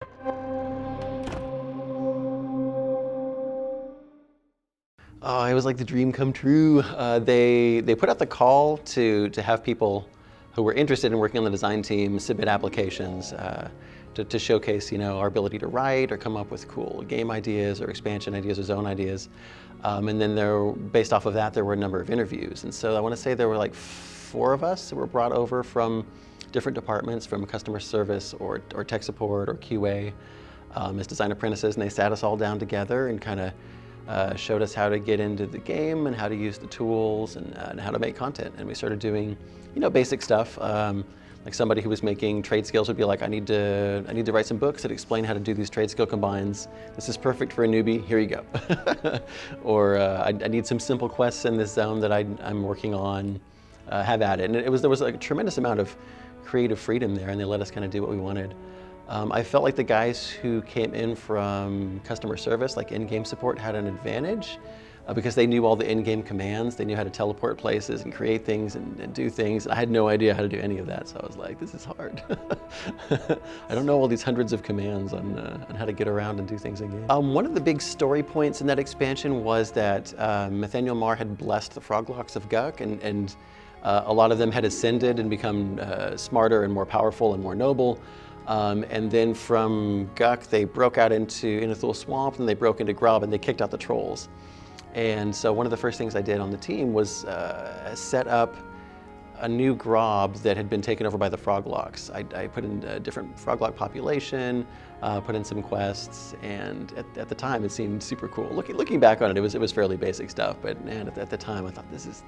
Oh, it was like the dream come true. They put out the call to have people who were interested in working on the design team submit applications to showcase, our ability to write or come up with cool game ideas or expansion ideas or zone ideas. And then based off of that, there were a number of interviews. And so I want to say there were like 4 of us that were brought over from different departments, from customer service or tech support or QA, as design apprentices, and they sat us all down together and kind of showed us how to get into the game and how to use the tools and how to make content. And we started doing, basic stuff. Like somebody who was making trade skills would be like, I need to write some books that explain how to do these trade skill combines. This is perfect for a newbie. Here you go. Or I need some simple quests in this zone that I'm working on. Have at it. And there was like a tremendous amount of creative freedom there, and they let us kind of do what we wanted. I felt like the guys who came in from customer service, like in-game support, had an advantage because they knew all the in-game commands. They knew how to teleport places and create things and do things. I had no idea how to do any of that, so I was like, this is hard. I don't know all these hundreds of commands on how to get around and do things in-game. One of the big story points in that expansion was that Nathaniel Marr had blessed the Froglocks of Guk, and a lot of them had ascended and become smarter and more powerful and more noble. And then from Guk, they broke out into Inithul Swamp, and they broke into Grub, and they kicked out the trolls. And so one of the first things I did on the team was set up a new Grob that had been taken over by the Froglocks. I put in a different Froglock population, put in some quests, and at the time it seemed super cool. Looking back on it, it was fairly basic stuff, but man, at the time I thought this is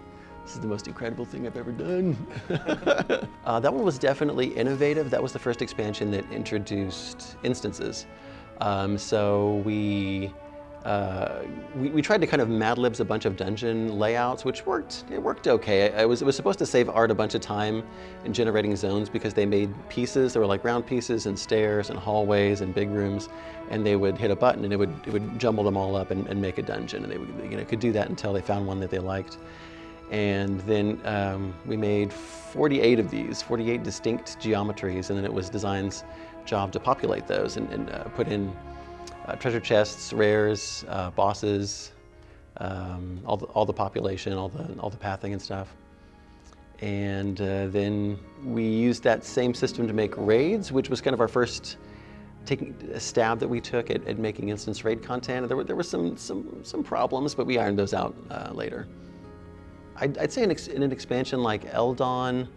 the most incredible thing I've ever done. That one was definitely innovative. That was the first expansion that introduced instances. So we tried to kind of Mad Libs a bunch of dungeon layouts, which worked. It worked okay. It was supposed to save art a bunch of time in generating zones because they made pieces. There were like round pieces and stairs and hallways and big rooms, and they would hit a button and it would jumble them all up and make a dungeon. And they could do that until they found one that they liked. And then we made 48 of these, 48 distinct geometries, and then it was design's job to populate those and put in treasure chests, rares, bosses, all the population, all the pathing and stuff. And then we used that same system to make raids, which was kind of our first taking a stab that we took at making instance raid content. There were some problems, but we ironed those out later. I'd say in an expansion like Eldon,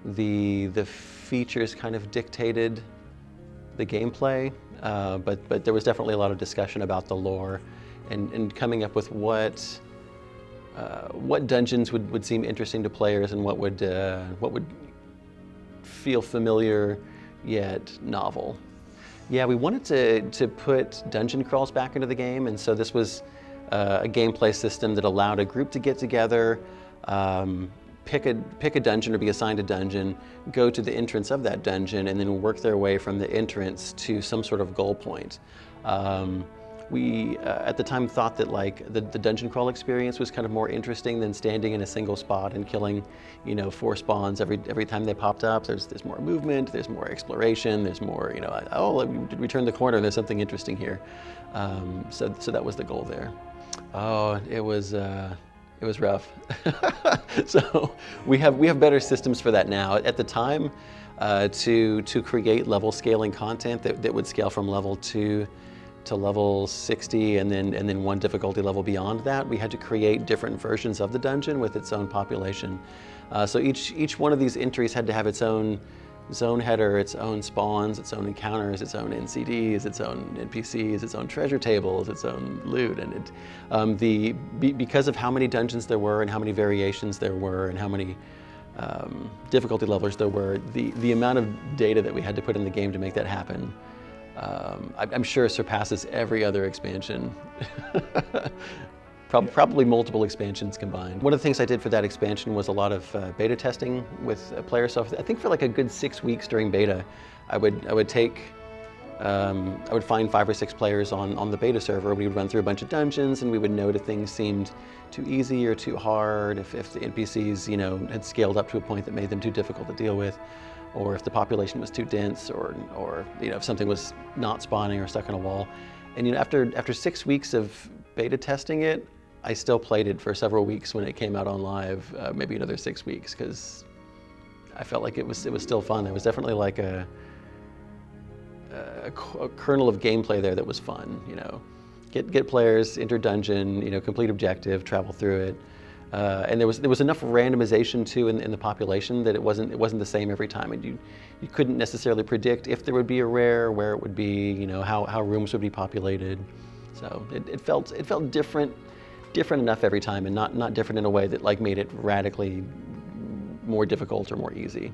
the features kind of dictated the gameplay, but there was definitely a lot of discussion about the lore and coming up with what dungeons would seem interesting to players and what would feel familiar yet novel. Yeah, we wanted to put dungeon crawls back into the game, and so this was a gameplay system that allowed a group to get together, pick a dungeon or be assigned a dungeon, go to the entrance of that dungeon, and then work their way from the entrance to some sort of goal point. We at the time thought that like the dungeon crawl experience was kind of more interesting than standing in a single spot and killing, 4 spawns every time they popped up. There's more movement, there's more exploration, there's more, oh, did we turn the corner? There's something interesting here. So that was the goal there. Oh, it was rough. So we have better systems for that now. At the time, to create level scaling content that would scale from level 2 to level 60 and then one difficulty level beyond that, we had to create different versions of the dungeon with its own population. So each one of these entries had to have its own zone header, its own spawns, its own encounters, its own NCDs, its own NPCs, its own treasure tables, its own loot, and because of how many dungeons there were and how many variations there were and how many difficulty levels there were, the amount of data that we had to put in the game to make that happen, I'm sure surpasses every other expansion. Probably multiple expansions combined. One of the things I did for that expansion was a lot of beta testing with players. So I think for like a good 6 weeks during beta, I would find 5 or 6 players on the beta server. We would run through a bunch of dungeons, and we would note if things seemed too easy or too hard, if the NPCs had scaled up to a point that made them too difficult to deal with. or if the population was too dense, or if something was not spawning or stuck on a wall. And after 6 weeks of beta testing it, I still played it for several weeks when it came out on live, maybe another 6 weeks, because I felt like it was still fun. There was definitely like a kernel of gameplay there that was fun. Get players, enter dungeon, complete objective, travel through it. And there was enough randomization too in the population that it wasn't the same every time, and you couldn't necessarily predict if there would be a rare, where it would be, how rooms would be populated. So it felt different enough every time, and not different in a way that like made it radically more difficult or more easy.